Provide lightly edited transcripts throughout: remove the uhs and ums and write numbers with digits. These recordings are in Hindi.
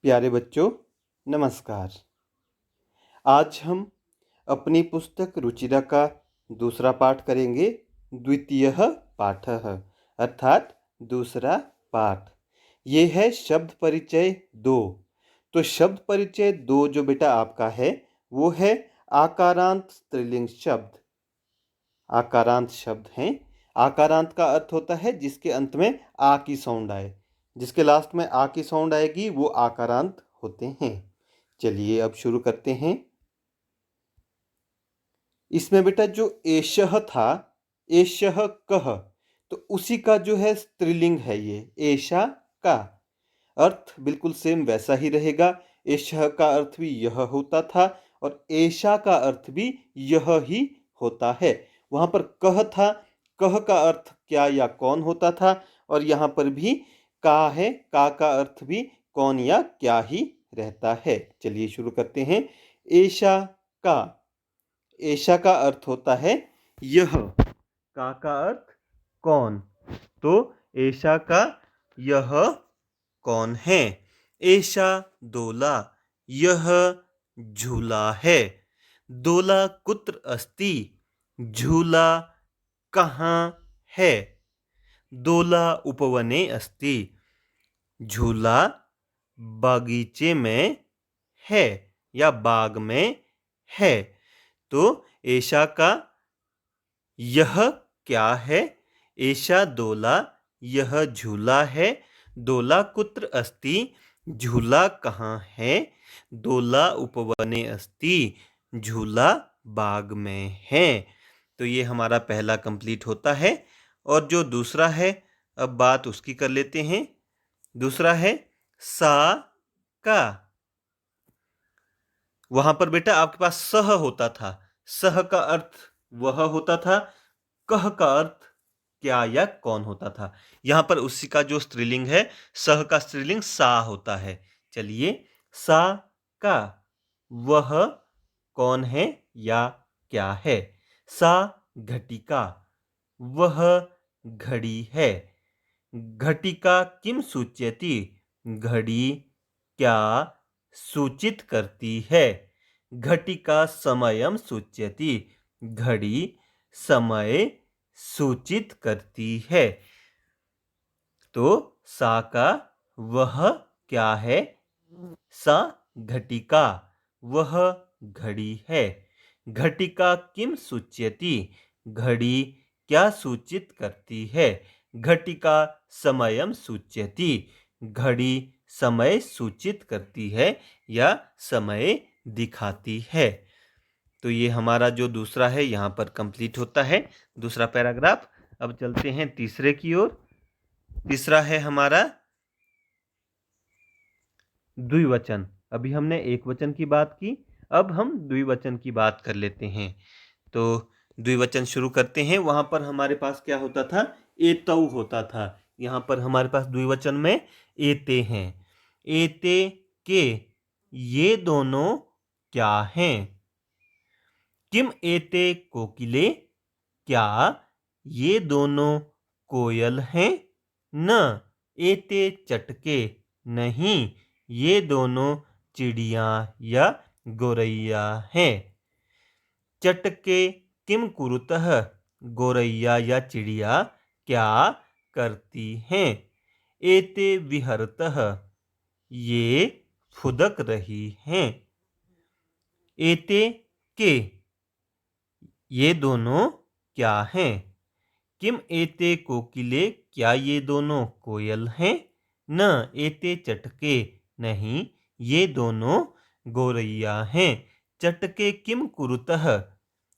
प्यारे बच्चों, नमस्कार। आज हम अपनी पुस्तक रुचिरा का दूसरा पाठ करेंगे। द्वितीयः पाठः अर्थात दूसरा पाठ। ये है शब्द परिचय 2। तो शब्द परिचय 2 जो बेटा आपका है वो है आकारांत स्त्रीलिंग शब्द। आकारांत शब्द हैं। आकारांत का अर्थ होता है जिसके अंत में आ की साउंड आए। जिसके लास्ट में आ की साउंड आएगी वो आकारांत होते हैं। चलिए अब शुरू करते हैं। इसमें बेटा जो एषः था, एषः कः, तो उसी का जो है स्त्रीलिंग है ये एषा का। अर्थ बिल्कुल सेम वैसा ही रहेगा। एषः का अर्थ भी यह होता था और एषा का अर्थ भी यह ही होता है। वहां पर कह था, कह का अर्थ क्या या कौन होता था, और यहाँ पर भी का है, का अर्थ भी कौन या क्या ही रहता है। चलिए शुरू करते हैं। एषा का, एषा का अर्थ होता है यह, का अर्थ कौन। तो एषा का यह कौन है। एषा दोला, यह झूला है। दोला कुत्र अस्ति, झूला कहाँ है। दोला उपवने अस्ति, झूला बागीचे में है या बाग में है। तो एषा का यह क्या है। एषा दोला, यह झूला है। दोला कुत्र अस्ति, झूला कहाँ है। दोला उपवने अस्ति, झूला बाग में है। तो ये हमारा पहला कंप्लीट होता है। और जो दूसरा है अब बात उसकी कर लेते हैं। दूसरा है सा का। वहां पर बेटा आपके पास सह होता था। सह का अर्थ वह होता था। कह का अर्थ क्या या कौन होता था। यहां पर उसी का जो स्त्रीलिंग है, सह का स्त्रीलिंग सा होता है। चलिए, सा का वह कौन है या क्या है। सा घटिका, वह घड़ी है। घटिका किम सूच्यति, घड़ी क्या सूचित करती है। घटिका समयम सूच्यति, घड़ी समय सूचित करती है। तो सा का वह क्या है। सा घटिका, वह घड़ी है। घटिका किम सूच्यति, घड़ी क्या सूचित करती है। घटिका समयम सूच्यति, घड़ी समय सूचित करती है या समय दिखाती है। तो ये हमारा जो दूसरा है यहाँ पर कंप्लीट होता है, दूसरा पैराग्राफ। अब चलते हैं तीसरे की ओर। तीसरा है हमारा द्विवचन। अभी हमने एक वचन की बात की, अब हम द्विवचन की बात कर लेते हैं। तो द्विवचन शुरू करते हैं। वहां पर हमारे पास क्या होता था, एतौ होता था। यहाँ पर हमारे पास द्विवचन में एते हैं। एते के, ये दोनों क्या हैं। किम एते कोकिले, क्या ये दोनों कोयल हैं। न एते चटके, नहीं ये दोनों चिड़िया या गोरैया हैं। चटके किम कुरुतः, गोरैया या चिड़िया क्या करती हैं। एते विहरतः, ये फुदक रही हैं। एते के, ये दोनों क्या हैं। किम एते कोकिले, क्या ये दोनों कोयल हैं। न एते चटके, नहीं ये दोनों गोरैया हैं। चटके किम कुरुतः,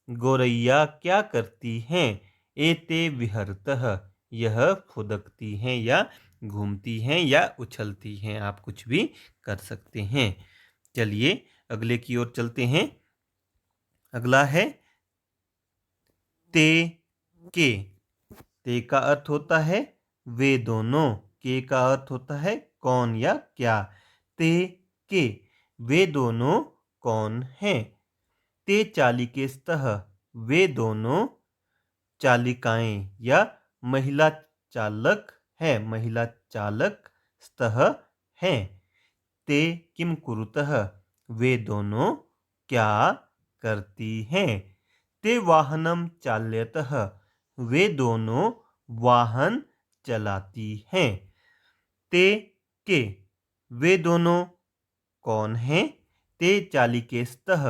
गोरैया क्या करती हैं। एते विहरतः, यह फुदकती हैं या घूमती हैं या उछलती हैं। आप कुछ भी कर सकते हैं। चलिए अगले की ओर चलते हैं। अगला है ते के। ते का अर्थ होता है वे दोनों। के का अर्थ होता है कौन या क्या। ते के, वे दोनों कौन हैं। ते चालिकेस्तः, वे दोनों चालिकाएं या महिला चालक है। महिला चालक स्तः हैं। ते किम कुरुतः, वे दोनों क्या करती हैं। ते वाहनम चाल्यतः, वे दोनों वाहन चलाती हैं। ते के, वे दोनों कौन हैं। ते चालिकेस्तः,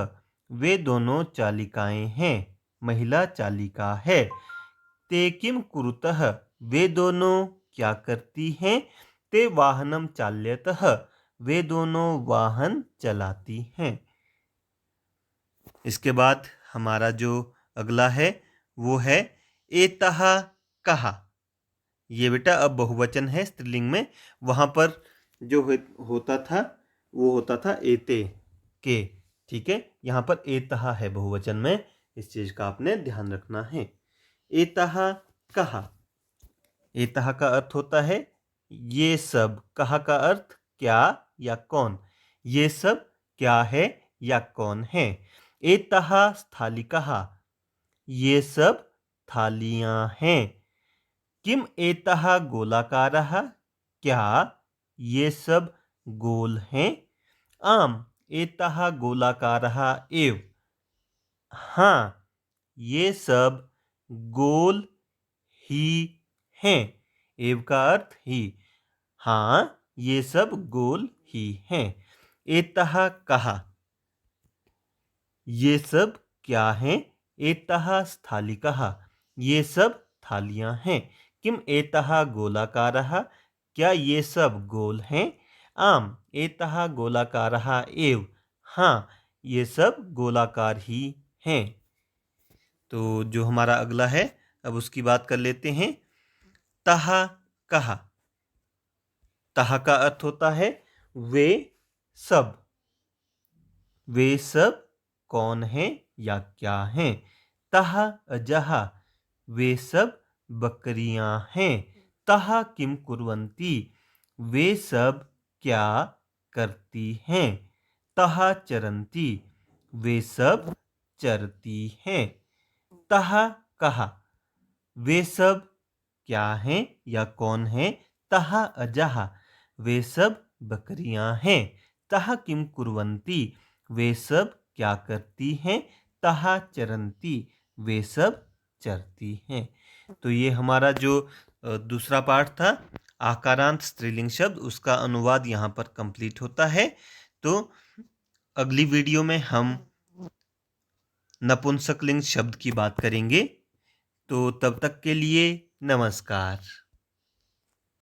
वे दोनों चालिकाएं हैं, महिला चालिका है। ते किम कुरुतः, वे दोनों क्या करती हैं। ते वाहनम चाल्यतः, वे दोनों वाहन चलाती हैं। इसके बाद हमारा जो अगला है वो है एतः कहा। ये बेटा अब बहुवचन है स्त्रीलिंग में, वहां पर जो होता था वो होता था एते के। ठीक है, यहाँ पर एतः है बहुवचन में, इस चीज का आपने ध्यान रखना है। एतः कहा, एतः का अर्थ होता है ये सब, कहा का अर्थ क्या या कौन, ये सब क्या है या कौन है। एतः स्थालिकाः, ये सब थालियां हैं। किम एतः गोलाकारः, क्या ये सब गोल हैं। आम एतः गोलाकारः एव, हाँ ये सब गोल ही हैं। एव का अर्थ ही, हाँ ये सब गोल ही हैं। एतः कहा, ये सब क्या हैं। एतः स्थालिकाः, ये सब थालियां हैं। किम एतः गोलाकारः, क्या ये सब गोल हैं। आम एतः गोलाकारः एव, हाँ ये सब गोलाकार ही हैं। तो जो हमारा अगला है अब उसकी बात कर लेते हैं। तः कहा, तः का अर्थ होता है वे सब, वे सब कौन हैं या क्या हैं। तः अजः, वे सब बकरियां हैं। तः किम कुर्वन्ति, वे सब क्या करती हैं। तः चरन्ति, वे सब चरती हैं। तः कहा, वे सब क्या हैं या कौन हैं। तः अजः, वे सब बकरियां हैं। तः किम कुर्वन्ति, वे सब क्या करती हैं। तः चरन्ति, वे सब चरती हैं। तो ये हमारा जो दूसरा पार्ट था आकारांत स्त्रीलिंग शब्द, उसका अनुवाद यहाँ पर कंप्लीट होता है। तो अगली वीडियो में हम नपुंसकलिंग शब्द की बात करेंगे। तो तब तक के लिए नमस्कार।